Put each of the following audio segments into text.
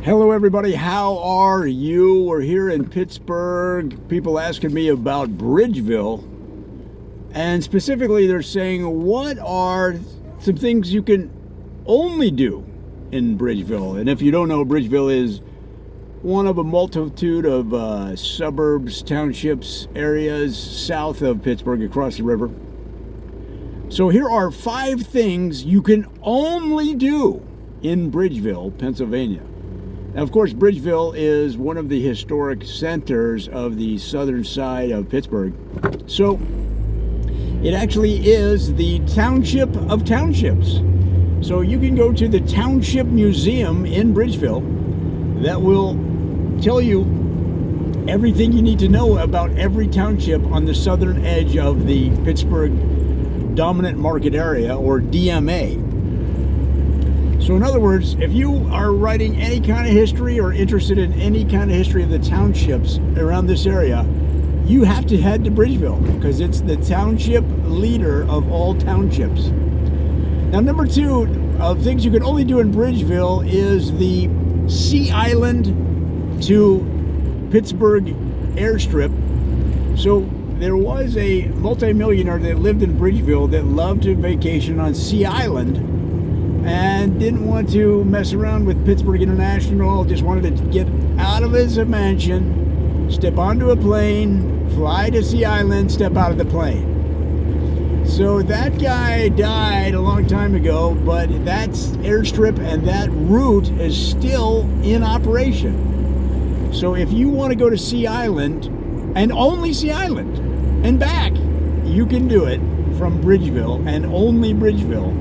Hello everybody, how are you? We're here in Pittsburgh. People asking me about Bridgeville. And specifically they're saying, what are some things you can only do in Bridgeville? And if you don't know, Bridgeville is one of a multitude of suburbs, townships, areas south of Pittsburgh across the river. So here are 5 things you can only do in Bridgeville, Pennsylvania. Now, of course, Bridgeville is one of the historic centers of the southern side of Pittsburgh. So it actually is the township of townships. So you can go to the Township Museum in Bridgeville that will tell you everything you need to know about every township on the southern edge of the Pittsburgh Dominant Market Area, or DMA. So in other words, if you are writing any kind of history or interested in any kind of history of the townships around this area, you have to head to Bridgeville because it's the township leader of all townships. Now, number 2 of things you can only do in Bridgeville is the Sea Island to Pittsburgh airstrip. So there was a multimillionaire that lived in Bridgeville that loved to vacation on Sea Island and didn't want to mess around with Pittsburgh International, just wanted to get out of his mansion, step onto a plane, fly to Sea Island, step out of the plane. So that guy died a long time ago, but that airstrip and that route is still in operation. So if you want to go to Sea Island, and only Sea Island, and back, you can do it from Bridgeville, and only Bridgeville,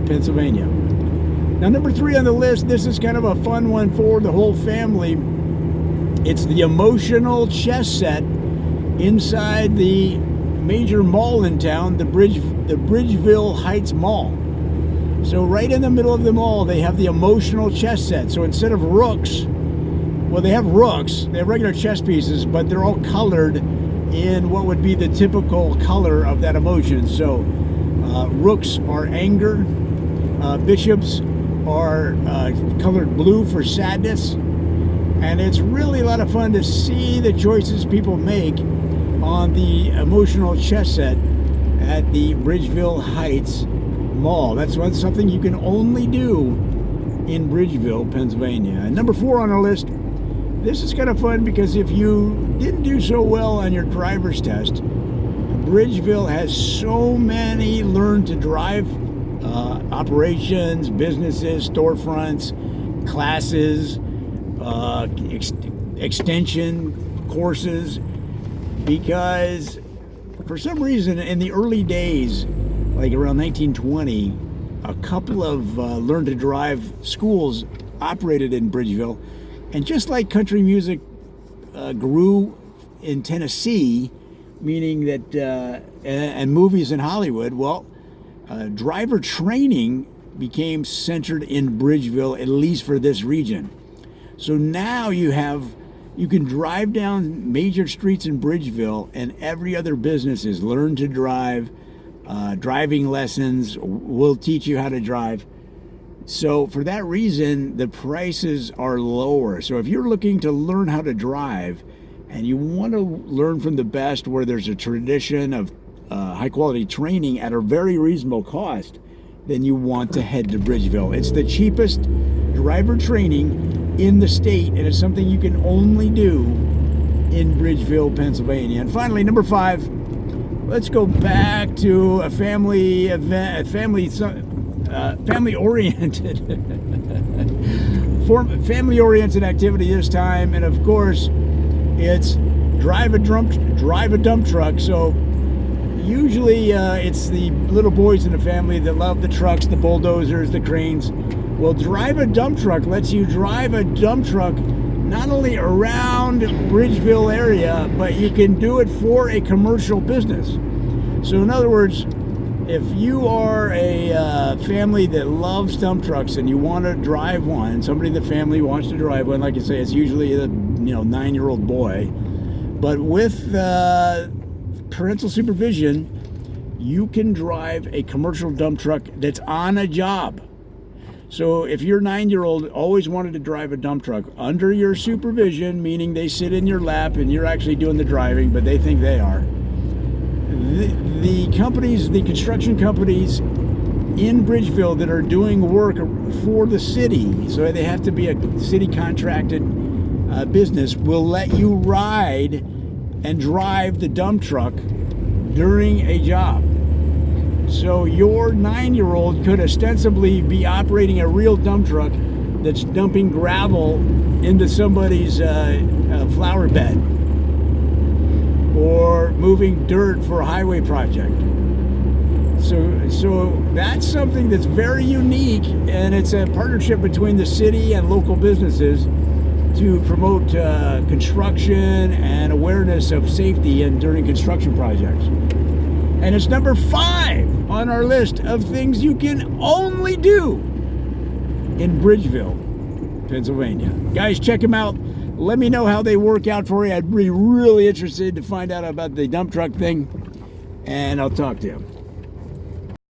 Pennsylvania. Now, number 3 on the list, this is kind of a fun one for the whole family. It's the emotional chess set inside the major mall in town, the Bridgeville Heights Mall. So right in the middle of the mall, they have the emotional chess set. So instead of rooks, well, they have rooks, they have regular chess pieces, but they're all colored in what would be the typical color of that emotion. So rooks are anger, bishops are colored blue for sadness, and it's really a lot of fun to see the choices people make on the emotional chess set at the Bridgeville Heights Mall. That's something you can only do in Bridgeville, Pennsylvania. And number 4 on our list, this is kind of fun because if you didn't do so well on your driver's test, Bridgeville has so many learn to drive operations, businesses, storefronts, classes, extension courses, because for some reason in the early days, like around 1920, a couple of learn to drive schools operated in Bridgeville. And just like country music grew in Tennessee, meaning that, and movies in Hollywood, well, driver training became centered in Bridgeville, at least for this region. So now you can drive down major streets in Bridgeville, and every other business is learn to drive, driving lessons, will teach you how to drive. So for that reason, the prices are lower. So if you're looking to learn how to drive and you want to learn from the best, where there's a tradition of high quality training at a very reasonable cost, then you want to head to Bridgeville. It's the cheapest driver training in the state, and it's something you can only do in Bridgeville, Pennsylvania. And finally, number 5, let's go back to a family event, family-oriented activity this time, and of course, it's drive a dump truck. So usually it's the little boys in the family that love the trucks, the bulldozers, the cranes. Well, drive a dump truck lets you drive a dump truck not only around Bridgeville area, but you can do it for a commercial business. So in other words, if you are a family that loves dump trucks and you want to drive one, somebody in the family wants to drive one, like I say, it's usually a 9-year-old boy, but with parental supervision, you can drive a commercial dump truck that's on a job. So if your 9-year-old always wanted to drive a dump truck under your supervision, meaning they sit in your lap and you're actually doing the driving, but they think they are, the companies, the construction companies in Bridgeville that are doing work for the city, so they have to be a city contracted business, will let you ride and drive the dump truck during a job. So your 9-year-old could ostensibly be operating a real dump truck that's dumping gravel into somebody's flower bed or moving dirt for a highway project. So that's something that's very unique, and it's a partnership between the city and local businesses to promote construction and awareness of safety and during construction projects. And it's number 5 on our list of things you can only do in Bridgeville, Pennsylvania. Guys, check them out. Let me know how they work out for you. I'd be really interested to find out about the dump truck thing, and I'll talk to you.